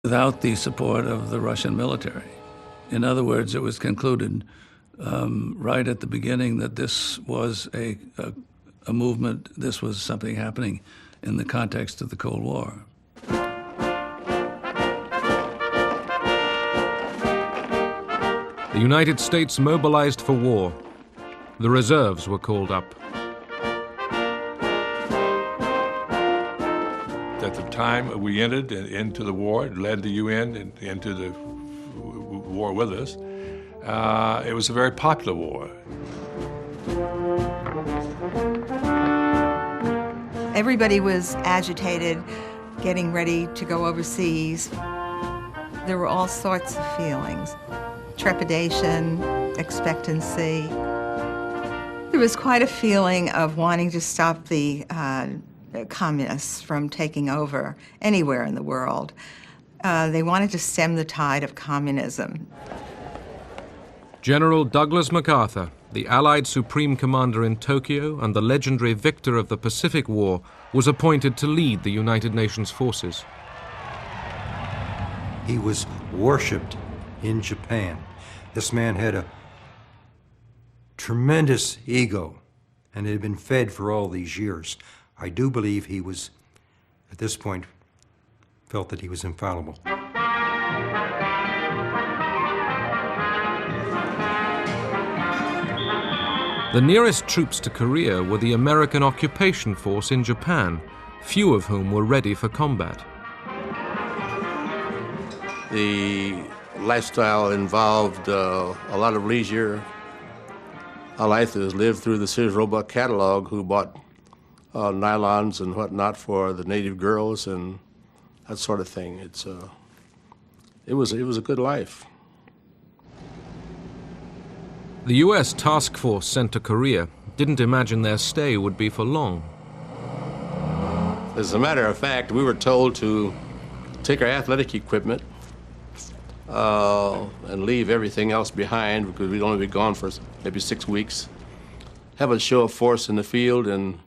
without the support of the Russian military. In other words, it was concluded right at the beginning that this was a movement, this was something happening in the context of the Cold War. The United States mobilized for war. The reserves were called up. At the time we entered into the war, led the UN into the war with us, it was a very popular war. Everybody was agitated, getting ready to go overseas. There were all sorts of feelings. Trepidation, expectancy. There was quite a feeling of wanting to stop the communists from taking over anywhere in the world. They wanted to stem the tide of communism. General Douglas MacArthur, the Allied Supreme Commander in Tokyo and the legendary victor of the Pacific War, was appointed to lead the United Nations forces. He was worshipped in Japan. This man had a tremendous ego, and it had been fed for all these years. I do believe he was, at this point, felt that he was infallible. The nearest troops to Korea were the American occupation force in Japan, few of whom were ready for combat. The lifestyle involved a lot of leisure. Alithas lived through the Sears Roebuck catalog, who bought nylons and whatnot for the native girls and that sort of thing. It was a good life. The US task force sent to Korea didn't imagine their stay would be for long. As a matter of fact, we were told to take our athletic equipment and leave everything else behind because we'd only be gone for maybe 6 weeks. Have a show of force in the field, and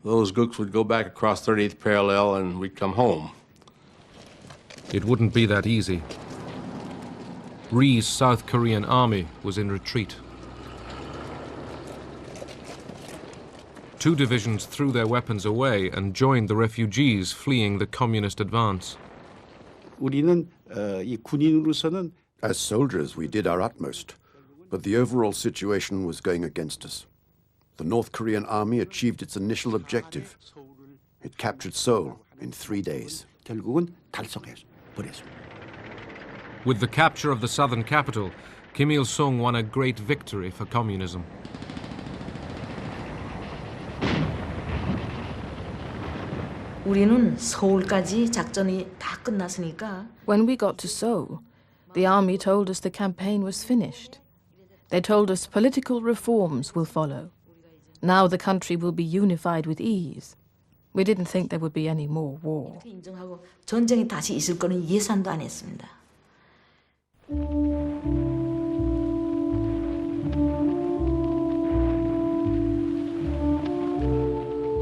those groups would go back across 38th parallel and we'd come home. It wouldn't be that easy. Rhee's South Korean army was in retreat. 2 divisions threw their weapons away and joined the refugees fleeing the communist advance. As soldiers, we did our utmost, but the overall situation was going against us. The North Korean army achieved its initial objective. It captured Seoul in 3 days. With the capture of the southern capital, Kim Il-sung won a great victory for communism. 우리는 서울까지 작전이 다 끝났으니까. When we got to Seoul, the army told us the campaign was finished. They told us political reforms will follow. Now the country will be unified with ease. We didn't think there would be any more war. 인정하고 전쟁이 다시 있을 거는 예상도 안 했습니다.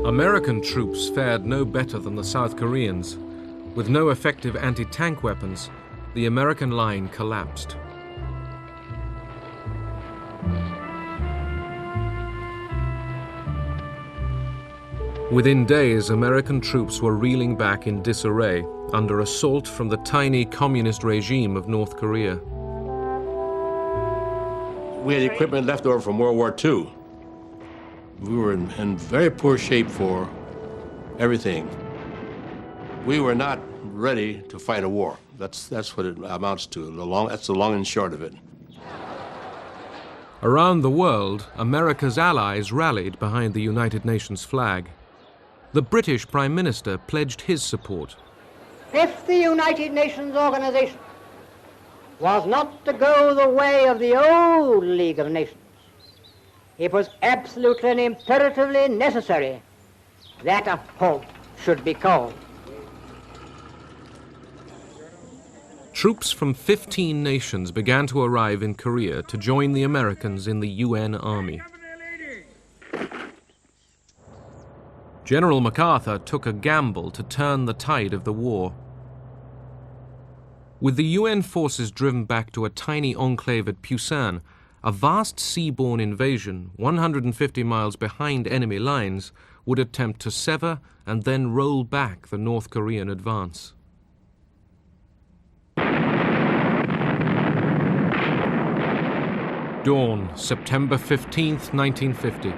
American troops fared no better than the South Koreans. With no effective anti-tank weapons, the American line collapsed. Within days, American troops were reeling back in disarray under assault from the tiny communist regime of North Korea. We had equipment left over from World War II. We were in very poor shape for everything. We were not ready to fight a war. That's what it amounts to. That's the long and short of it. Around the world, America's allies rallied behind the United Nations flag. The British Prime Minister pledged his support. If the United Nations organization was not to go the way of the old League of Nations, it was absolutely and imperatively necessary that a halt should be called. Troops from 15 nations began to arrive in Korea to join the Americans in the UN Army. General MacArthur took a gamble to turn the tide of the war. With the UN forces driven back to a tiny enclave at Pusan, a vast seaborne invasion 150 miles behind enemy lines would attempt to sever and then roll back the North Korean advance. Dawn, September 15th, 1950.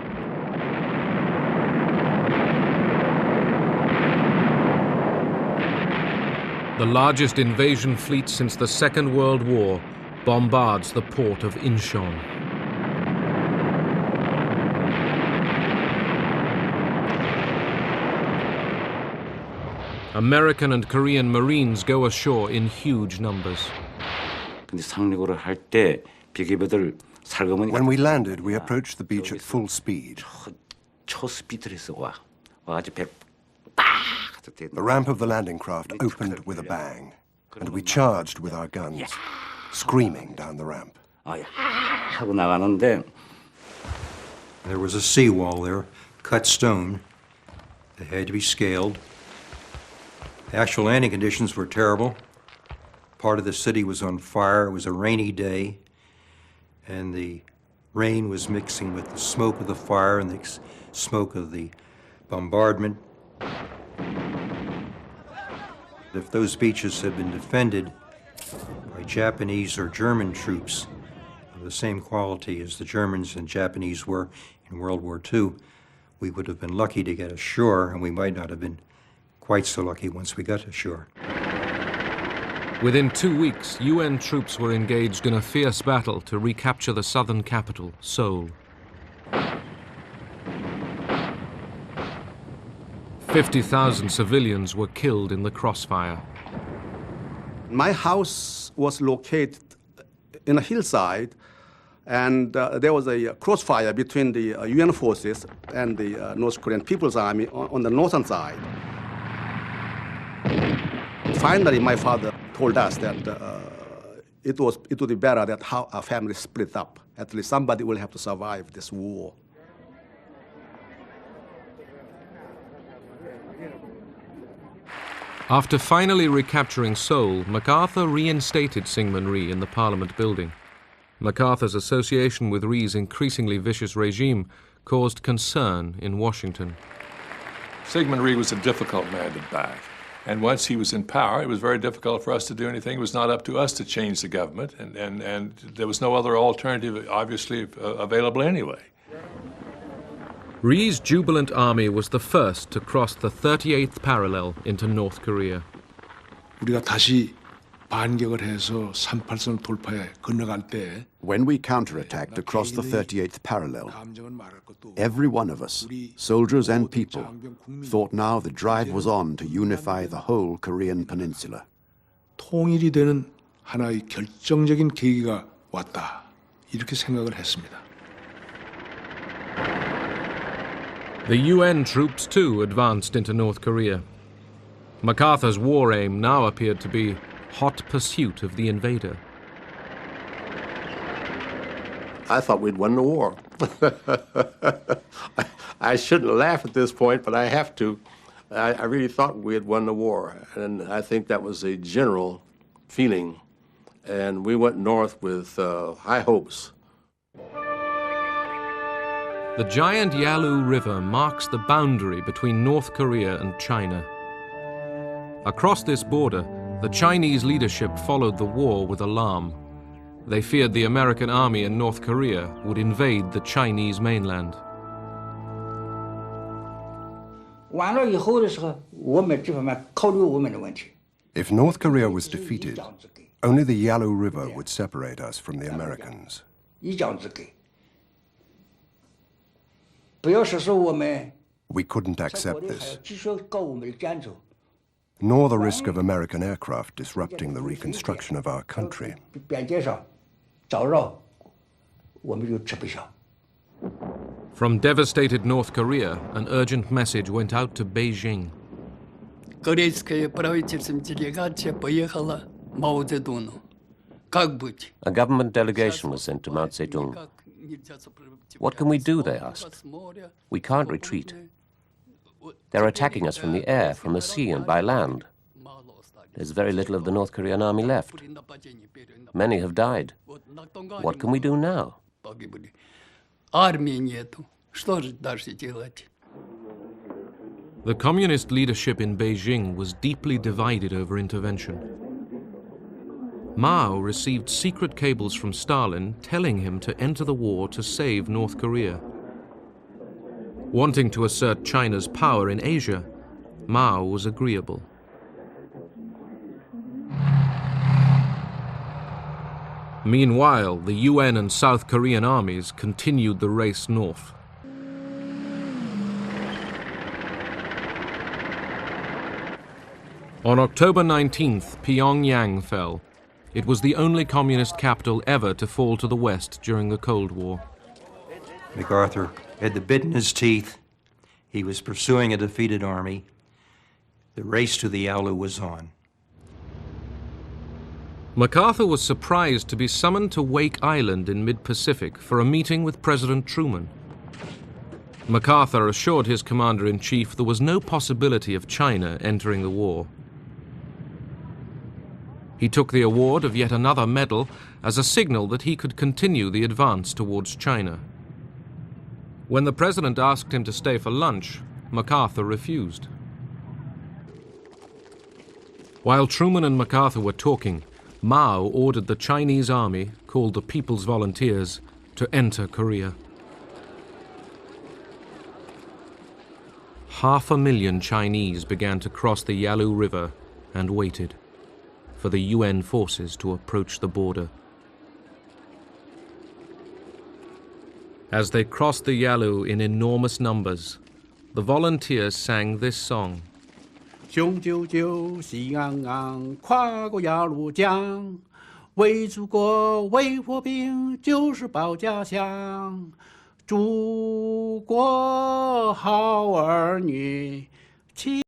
The largest invasion fleet since the Second World War bombards the port of Incheon. American and Korean Marines go ashore in huge numbers. When we landed, we approached the beach at full speed. The ramp of the landing craft opened with a bang, and we charged with our guns, screaming down the ramp. There was a seawall there, cut stone. They had to be scaled. The actual landing conditions were terrible. Part of the city was on fire. It was a rainy day, and the rain was mixing with the smoke of the fire and the smoke of the bombardment. If those beaches had been defended by Japanese or German troops of the same quality as the Germans and Japanese were in World War II, we would have been lucky to get ashore, and we might not have been quite so lucky once we got ashore. Within 2 weeks, UN troops were engaged in a fierce battle to recapture the southern capital, Seoul. 50,000 civilians were killed in the crossfire. My house was located in a hillside, and there was a crossfire between the UN forces and the North Korean People's Army on the northern side. Finally, my father told us that it would be better that how our family split up. At least somebody will have to survive this war. After finally recapturing Seoul, MacArthur reinstated Syngman Rhee in the Parliament building. MacArthur's association with Rhee's increasingly vicious regime caused concern in Washington. Syngman Rhee was a difficult man to back. And once he was in power, it was very difficult for us to do anything. It was not up to us to change the government, and there was no other alternative, obviously, available anyway. Rhee's jubilant army was the first to cross the 38th parallel into North Korea. When we counterattacked across the 38th parallel, every one of us, soldiers and people, thought now the drive was on to unify the whole Korean peninsula. 통일이 되는 하나의 결정적인 계기가 왔다. 이렇게 생각을 했습니다. The UN troops, too, advanced into North Korea. MacArthur's war aim now appeared to be hot pursuit of the invader. I thought we'd won the war. I shouldn't laugh at this point, but I have to. I really thought we had won the war, and I think that was a general feeling. And we went north with high hopes. The giant Yalu River marks the boundary between North Korea and China. Across this border, the Chinese leadership followed the war with alarm. They feared the American army in North Korea would invade the Chinese mainland. If North Korea was defeated, only the Yalu River would separate us from the Americans. We couldn't accept this, nor the risk of American aircraft disrupting the reconstruction of our country. From devastated North Korea, an urgent message went out to Beijing. A government delegation was sent to Mao Zedong. What can we do, they asked. We can't retreat. They're attacking us from the air, from the sea, and by land. There's very little of the North Korean army left. Many have died. What can we do now? The communist leadership in Beijing was deeply divided over intervention. Mao received secret cables from Stalin telling him to enter the war to save North Korea. Wanting to assert China's power in Asia, Mao was agreeable. Meanwhile, the UN and South Korean armies continued the race north. On October 19th, Pyongyang fell. It was the only communist capital ever to fall to the West during the Cold War. MacArthur had the bit in his teeth. He was pursuing a defeated army. The race to the Yalu was on. MacArthur was surprised to be summoned to Wake Island in mid-Pacific for a meeting with President Truman. MacArthur assured his commander-in-chief there was no possibility of China entering the war. He took the award of yet another medal as a signal that he could continue the advance towards China. When the president asked him to stay for lunch, MacArthur refused. While Truman and MacArthur were talking, Mao ordered the Chinese army, called the People's Volunteers, to enter Korea. 500,000 Chinese began to cross the Yalu River and waited for the UN forces to approach the border. As they crossed the Yalu in enormous numbers, the volunteers sang this song. 雄赳赳，喜昂昂，跨过鸭绿江，为祖国，为国兵，就是保家乡。祖国好儿女，